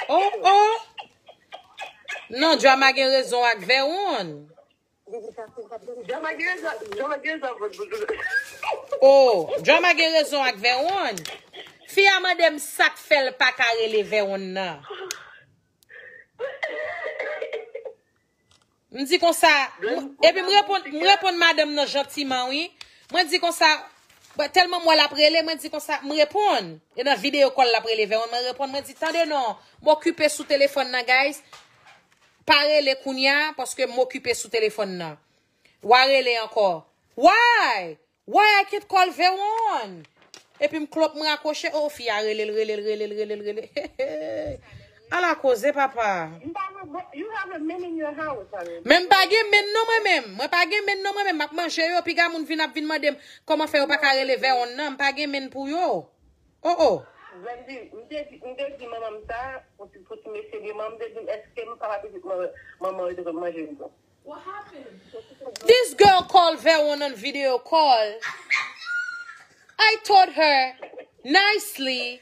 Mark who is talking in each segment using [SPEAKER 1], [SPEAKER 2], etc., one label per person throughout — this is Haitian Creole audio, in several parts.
[SPEAKER 1] Oh, oh. Non, Drama gen raison ak Veron. Oh, Drama gen raison ak Veron. Fia madame sak fel pa kare le Veron nan. M'di kon ça. Et puis me répondre madame nan gentiment, oui. Moi dis kon ça. Tellement moi la prélé, moi dis comme ça, me répondre. Et dans vidéo call la prélé, on me répondre, moi dis attendez non, m'occuper sous téléphone nan guys. Parler les kounya parce que m'occuper sous téléphone nan. Warele encore. Why? Why I can't call Veron? Et puis m'clop me raccrocher oh fille relé. À la cause papa.
[SPEAKER 2] You have a men in your house, honey.
[SPEAKER 1] Même pas gen men non moi-même. Moi pas gen men non moi-même. M'a manger yo puis ga moun vinn demander comment faire pas carrer les Veron non, pas gen men pour yo. Oh oh.
[SPEAKER 3] What happened?
[SPEAKER 1] This girl called Veron on video call. I told her nicely,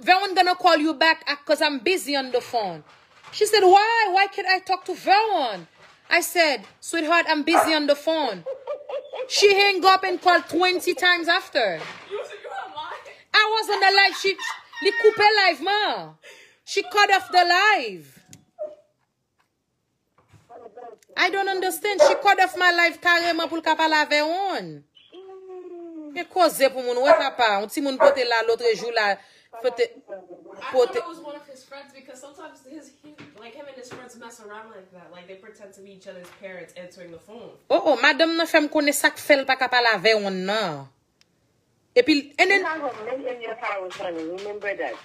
[SPEAKER 1] Veron gonna call you back because I'm busy on the phone. She said, why? Why can't I talk to Veron? I said, sweetheart, I'm busy on the phone. She hung up and called 20 times after. I was on the live. She coupe live, ma. She cut off the live. I don't understand. She cut off my live carrément pour le parler avec on. Mais cause pour mon ouais papa, on ti moun pote là l'autre jour là.
[SPEAKER 3] I thought it was one of his friends because sometimes like him and his friends mess around like that. Like they pretend to be each other's parents answering the phone.
[SPEAKER 1] Oh, madame nan femme connaît ça que fait pas capable avec on non. Et puis and then
[SPEAKER 2] remember that.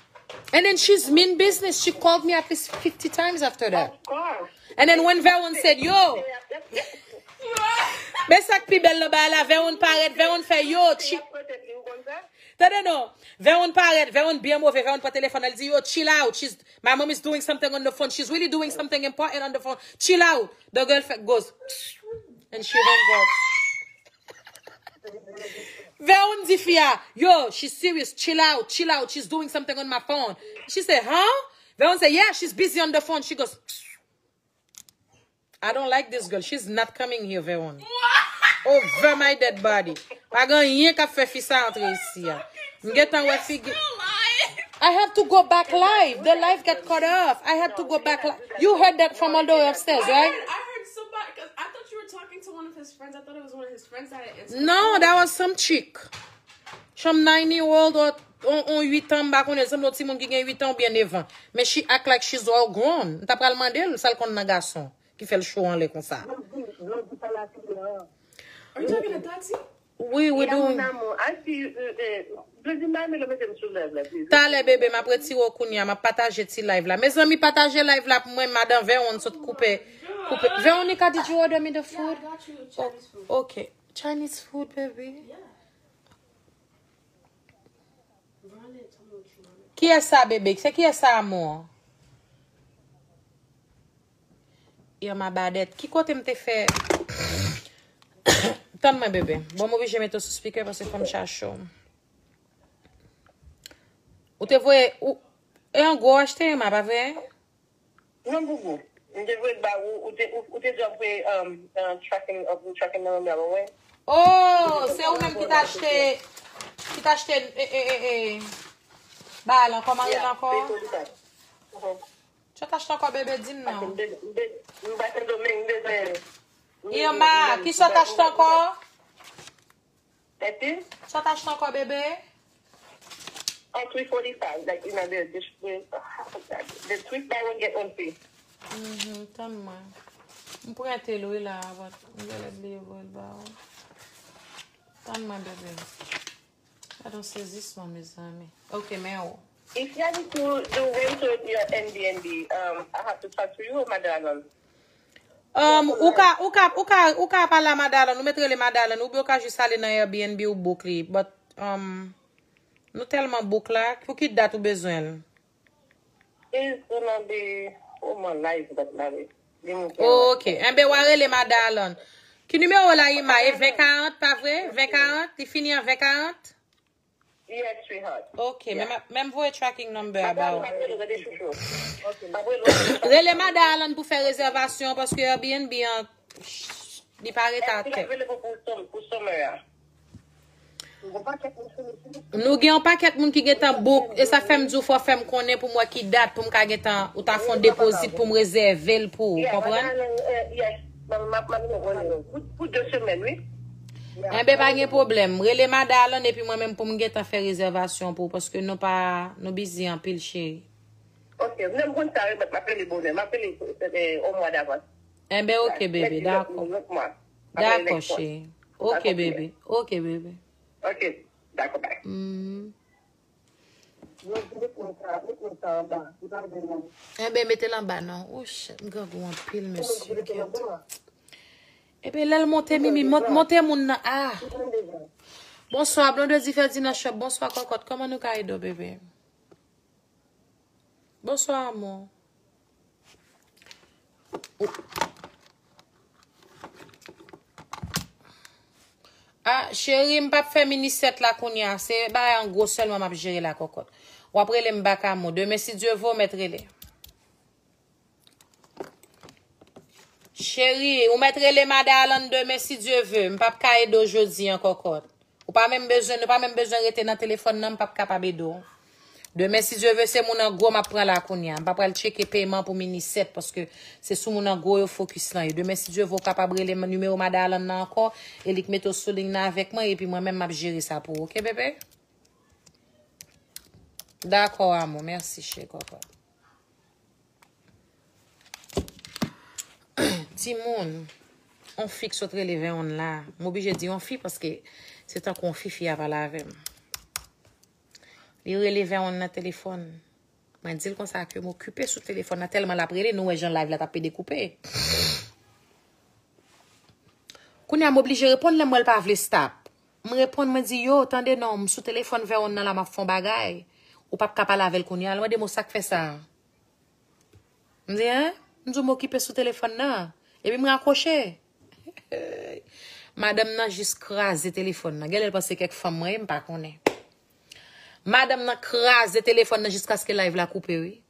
[SPEAKER 1] And then she's mean business. She called me at least 50 times after that.
[SPEAKER 2] Of course.
[SPEAKER 1] And then when Veron said, yo, besak pi bel ba la, Veron paret, Veron fait yo, no. Veron paret, Veron bien mauvais, Veron pa téléphone, elle dit yo, chill out. My mom is doing something on the phone. She's really doing something important on the phone. Chill out. The girl goes, and she hung up. Veron di fia, yo, she's serious, chill out. She's doing something on my phone. She said, huh? Veron said, yeah, she's busy on the phone. She goes, I don't like this girl. She's not coming here, Veron. Over my dead body. I have to go back live. The live got cut off. I had to go back live. You heard that from all the way upstairs, right?
[SPEAKER 3] I heard somebody, because I thought you were talking to one of his friends. I thought it was one of his friends that had answered.
[SPEAKER 1] No, that was some chick. Some 9-year-old or on 8 ans back on some autre monde qui gagne 8 ans bien 9 ans. Mais she act like she's all grown. T'as pas demandé elle ça qu'on nan garçon qui fait le show en lait comme ça.
[SPEAKER 3] Are you talking to Taxi?
[SPEAKER 1] Oui, we doing. T'allez bébé m'a prêté au kounya m'a partager ti live là. Mes amis partager live là pour moi madame Veron saute couper. Veronica, did you order me the food?
[SPEAKER 3] Yeah, I got you Chinese food.
[SPEAKER 1] Okay. Chinese food, baby.
[SPEAKER 3] Yeah. Veronica told me what you wanted.
[SPEAKER 1] Qui est ça, bébé? C'est qui est ça, amour? Yo, ma badette. Qui côté me te fait? Donne-moi, bébé. Bon, moi, je vais mettre sur speaker parce que c'est comme chaud. Ou te voye, ou un gros acheté, ma pas vrai?
[SPEAKER 2] Non, beaucoup. Ou te déjà fait tracking number, ouais.
[SPEAKER 1] Oh, c'est ou même qui t'a acheté, bah, là, comment il encore? Tu t'achètes encore, bébé, dis-moi. Yoma, qui ça t'achète encore? Ça t'achète encore, bébé?
[SPEAKER 2] 345, like, you know, the Swiss buy one, get one free.
[SPEAKER 1] Donne-moi. Je pourrais être loué là, je vais l'oublier, donne-moi, bébé. I don't say this one, mes amis. Okay, mais oh.
[SPEAKER 2] If you have to do rental with your Airbnb, I have to talk to you, madame.
[SPEAKER 1] Ou ka parler à madame, nous mettre les madame, ou bien ka juste aller dans Airbnb ou boucler, but nous tellement boucle là, pour qui date ou besoin?
[SPEAKER 2] It's gonna be all my life, but now
[SPEAKER 1] Okay, en ben ware les madame. Qui numéro là, Ima? Et 2040, pas vrai? 2040? Il finit en 2040?
[SPEAKER 2] Yes, sweetheart.
[SPEAKER 1] Ok, même vous tracking number
[SPEAKER 2] Madame,
[SPEAKER 1] about.
[SPEAKER 2] Ok,
[SPEAKER 1] Relais madame pour faire réservation parce que Airbnb il paraît à tête. Nous avons pas quelqu'un monde qui get un book et ça fait me dire faut faire me connaître pour moi qui date pour me get un ou ta fond déposit pour me réserver pour comprendre?
[SPEAKER 2] Yes. Pour 2 semaines, oui.
[SPEAKER 1] Eh ben pas de problème. Relais madame et puis moi même pour me get faire réservation pour parce que nous pas nous busy en pile chérie.
[SPEAKER 2] Ok, vous n'avez pas de m'appeler bonheur, m'appeler au mois d'avance.
[SPEAKER 1] Eh ben ok bébé, d'accord. D'accord chérie. Ok bébé. Ok bébé.
[SPEAKER 2] Ok, d'accord, bye.
[SPEAKER 1] Eh ben mettez-la en bas non. Oh shit, me gars un pile monsieur. Eh ben là monter mimi, monter mon ah. Bonsoir, blonde de Ferdinand Shop. Bonsoir cocotte. Comment nous caïdo bébé? Bonsoir amour. Ah, chérie, m'pas faire mini set la kounya. C'est bah en gros seulement m'a gérer la cocotte. Ou après les m'baka mo. Demain si Dieu veut mettre les. Chérie, ou mettre les madame demain si Dieu veut. M'pas cailler d'aujourd'hui en cocotte. Ou pas même besoin rester dans téléphone non m'pas capable d'eau. Demain si Dieu veut c'est mon gros m'a prend la kounya. M'pas pral checker paiement pour mini set parce que c'est sous mon gros yo focus là. Demain si Dieu veut capable les numéro madame encore et li mettre sous ligne avec moi et puis moi même m'a gérer ça pour. OK bébé? D'accord amour, merci chérie coco. Timoun, on fixe autre lever on là. M'obligé dire on fi parce que c'est un qu'on fi à parler avec. Il relever on na téléphone. M'a dit comme ça que m'occuper sur téléphone tellement la prélé nous gens live la taper découper. Kounya m'obligé répondre moi pas vle stop. Me répondre me dit yo attendez non sur téléphone vers on là m'a font bagay. Ou pas capable avec kounya moi de mo sac fait ça. Me dit hein, nous m'occuper sur téléphone là et puis me raccrocher. Madame n'a juste crasé téléphone là. Elle pense quelque femme moi pas connaît. Madame n'a crasé téléphone jusqu'à ce que live la coupe oui.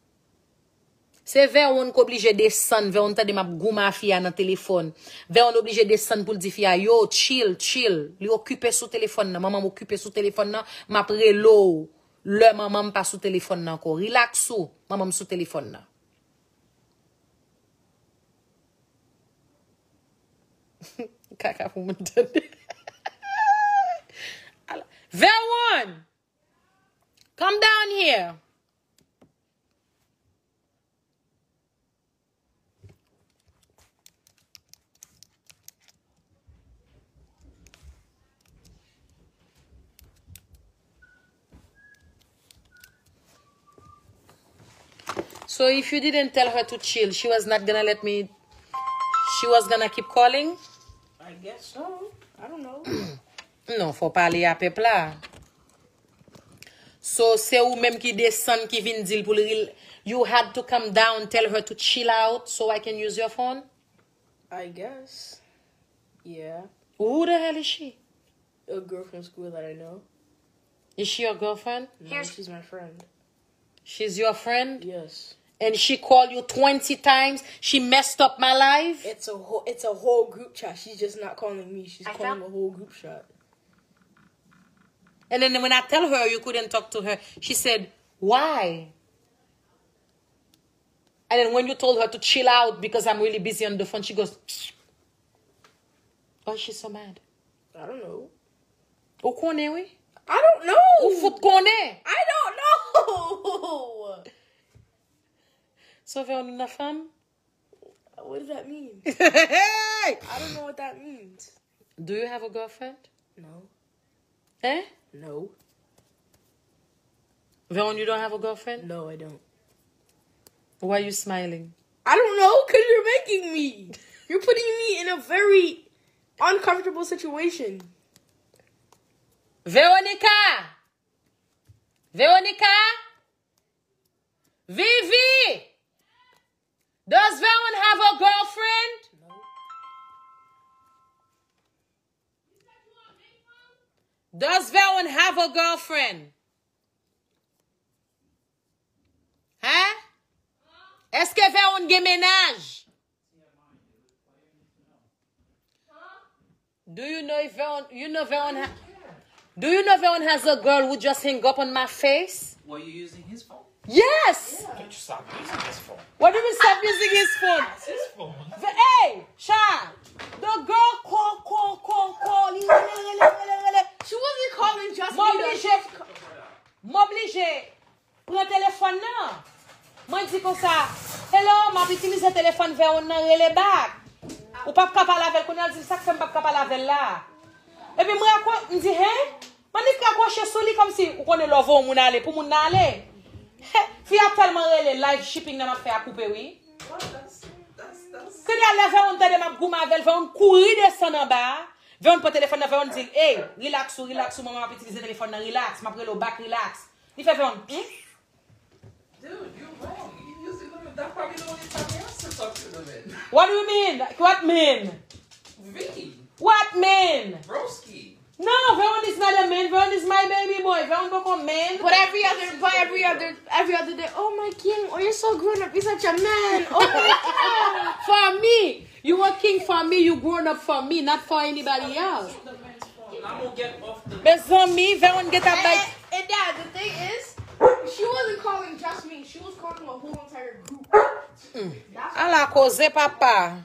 [SPEAKER 1] C'est vers on obligé descendre vers on t'a de m'a gouma fille dans téléphone. Vers on obligé descendre pour dire fille yo chill, li occuper sous téléphone là, maman m'occuper sous téléphone là, m'a prélo. Le maman pas sous téléphone là encore. Relax sous, maman sous téléphone là. Kaka pour m'entendre. Verone, come down here. So if you didn't tell her to chill, she was not gonna let me. She was gonna keep calling.
[SPEAKER 3] I guess so. I don't know.
[SPEAKER 1] Non, faut parler à peuple là. So c'est ou même qui descend qui vient dire pour le. You had to come down, tell her to chill out so I can use your phone.
[SPEAKER 3] I guess. Yeah.
[SPEAKER 1] Who the hell is she?
[SPEAKER 3] A girl from school that I know.
[SPEAKER 1] Is she your girlfriend?
[SPEAKER 3] No, she's my friend.
[SPEAKER 1] She's your friend?
[SPEAKER 3] Yes.
[SPEAKER 1] And she called you 20 times. She messed up my life.
[SPEAKER 3] It's a whole group chat. She's just not calling me. She's calling a whole group chat.
[SPEAKER 1] And then when I tell her you couldn't talk to her, she said, why? And then when you told her to chill out because I'm really busy on the phone, she goes, oh, she's so mad.
[SPEAKER 3] I don't know.
[SPEAKER 1] Où qu'on est, oui?
[SPEAKER 3] I don't know.
[SPEAKER 1] Où fout qu'on est?
[SPEAKER 3] I don't know.
[SPEAKER 1] So, une femme?
[SPEAKER 3] What does that mean?
[SPEAKER 1] Hey!
[SPEAKER 3] I don't know what that means.
[SPEAKER 1] Do you have a girlfriend?
[SPEAKER 3] No.
[SPEAKER 1] Eh?
[SPEAKER 3] No.
[SPEAKER 1] Veron, you don't have a girlfriend?
[SPEAKER 3] No, I don't.
[SPEAKER 1] Why are you smiling?
[SPEAKER 3] I don't know, because you're making me. You're putting me in a very uncomfortable situation.
[SPEAKER 1] Veronica! Veronica? Vivi! Does Veron have a girlfriend?
[SPEAKER 3] No.
[SPEAKER 1] Does Veron have a girlfriend? Hein? Est-ce que Veron a ménage? Do you know if Veron, do you know Veron has a girl who just hang up on my face?
[SPEAKER 4] Were you using his phone?
[SPEAKER 1] Yes!
[SPEAKER 4] Don't you stop using his phone.
[SPEAKER 1] What do you mean stop using his phone?
[SPEAKER 4] It's his phone.
[SPEAKER 1] Hey, Sha! The girl call.
[SPEAKER 3] She wasn't calling just
[SPEAKER 1] M'oblige. Prends téléphone nan. Moi dis comme ça. Hello, m'a utiliser téléphone vers on nan relé back. Ou pas parler avec qu'on a dit ça que fait pas parler avec là. Et puis moi me dit hein? Moi ni accrocher sur lui comme si on connaît love moun aller pour moun aller. Fi a tellement relé live shipping nan m'a fait à couper oui. Quand il a levé on t'a m'a gouma avec on courir descendre en bas. Veron pour téléphone nan Veron dit hey, relax maman m'a utiliser téléphone nan relax, m'a prendre le back relax. Il fait Veron.
[SPEAKER 4] Dude, you're wrong. You using them. That's probably the only time he has to talk to the men.
[SPEAKER 1] What do you mean? What mean?
[SPEAKER 4] V.
[SPEAKER 1] What mean?
[SPEAKER 4] Broski.
[SPEAKER 1] No, Veron is not a man. Veron is my baby boy. Veron don't come man.
[SPEAKER 3] But every other day, oh my king, oh you're so grown up, you're such a man. Oh my God.
[SPEAKER 1] For me. You a king for me. You grown up for me, not for anybody else.
[SPEAKER 4] I'm gonna get off the.
[SPEAKER 1] Based on me, Veron get up like.
[SPEAKER 3] And Dad, the thing is, she wasn't calling just me. She was calling a whole entire group.
[SPEAKER 1] A la cause, papa.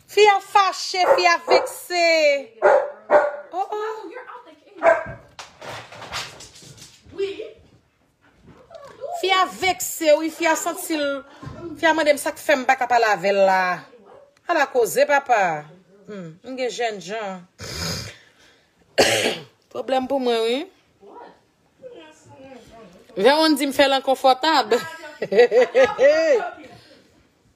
[SPEAKER 1] Fia fâché, fia vexé.
[SPEAKER 3] Oh, you're out the king. Oui.
[SPEAKER 1] Fia vexé, oui, fia senti. Fia madame ça que fait m'pas capable laver là. A la cause, papa. M'ge jeune gens. Problème pour moi, oui. Veron dit me faire l'inconfortable.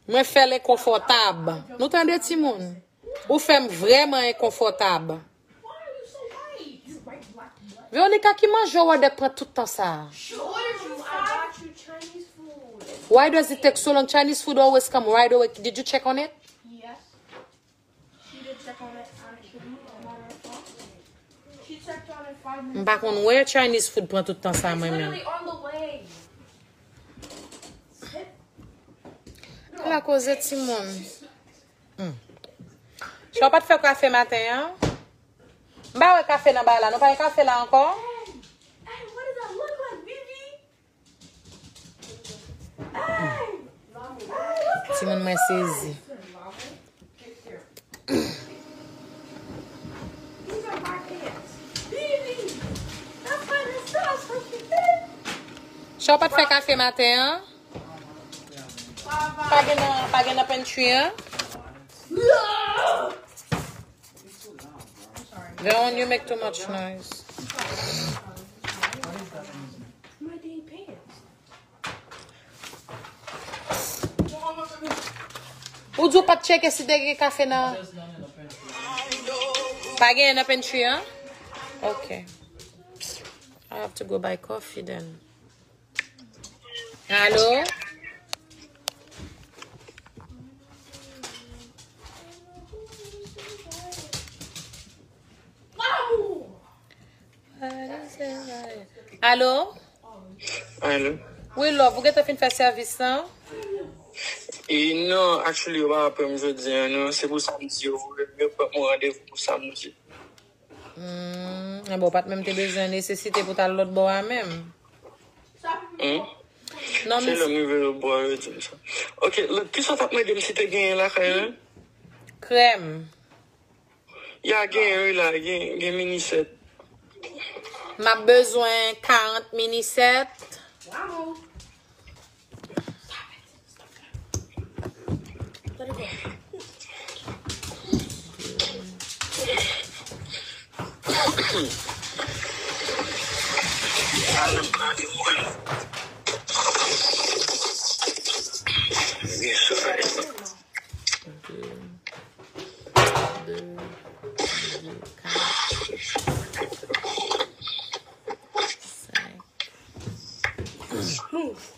[SPEAKER 1] Moi faire l'inconfortable. Nous tendez ti moun. Ou fait vraiment inconfortable. Véronica qui mange ou de prend tout le temps ça. Why does it take so long? Chinese food always come right away. Did you check on it?
[SPEAKER 3] Yes. She did check on it actually. She checked on it 5 minutes.
[SPEAKER 1] Back on where Chinese food prend tout le temps ça moi-même.
[SPEAKER 3] Literally on the way.
[SPEAKER 1] La cause ti moun. Je vais pas te faire café matin hein? Ba ouais café dans ba là, non pas un café là encore?
[SPEAKER 3] Hey, what does that look like, Vivi? Hey!
[SPEAKER 1] Ti moun m'a saisi.
[SPEAKER 3] These are my pants. Vivi! That's my stuff.
[SPEAKER 1] Je vais pas te faire café matin hein? Pas gen pantry hein? Veron, you make too much noise.
[SPEAKER 3] My dang pants.
[SPEAKER 1] Ou do pas checker si de café nan? Pas gen na pantry hein? Okay. I have to go buy coffee then. Hello? Allô?
[SPEAKER 5] Allô?
[SPEAKER 1] Oui, love, vous avez fait faire service, non?
[SPEAKER 5] Et non, actually, on va appeler jeudi, non, c'est pour samedi, vous voulez pas mon rendez-vous pour samedi.
[SPEAKER 1] Bon, pas même tes besoins nécessité pour ta l'autre bois même. Non, mais
[SPEAKER 5] C'est le nouveau bois, tout ça. Ok, qui sont fait madame si tu gagné là, quand même?
[SPEAKER 1] crème.
[SPEAKER 5] Il y a gagné là, gagné mini set.
[SPEAKER 1] M'a besoin 40 mini set.
[SPEAKER 3] Wow. Let it go. Move.